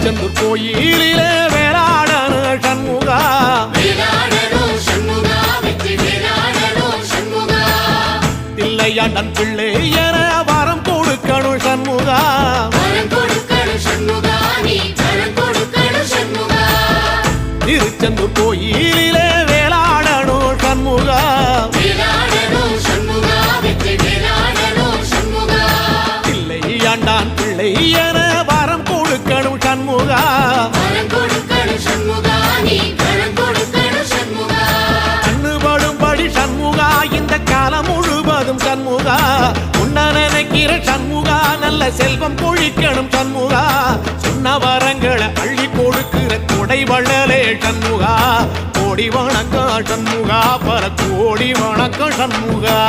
திருச்செந்தூர் கோயிலிலே வேளாடனு சண்முகா தில்லையாண்டன் பிள்ளை என வரம் கொடுக்கணும் சண்முகா திருச்செந்தூர் கோயிலிலே வேளாடனு சண்முகா தில்லையாண்டான் பிள்ளை என வரம் கொடுக்கணும் சண்முகா கண்ணுபடும்படி சண்முகா இந்த காலம் முழுவதும் சண்முகா உன்ன நினைக்கிற சண்முகா நல்ல செல்வம் பொழிக்கணும் சண்முகா சொன்ன வரங்களை அள்ளி கொடுக்கிற கொடை வள்ளலே சண்முகா கோடி வணக்கம் சண்முகா பல கோடி வணக்கம் சண்முகா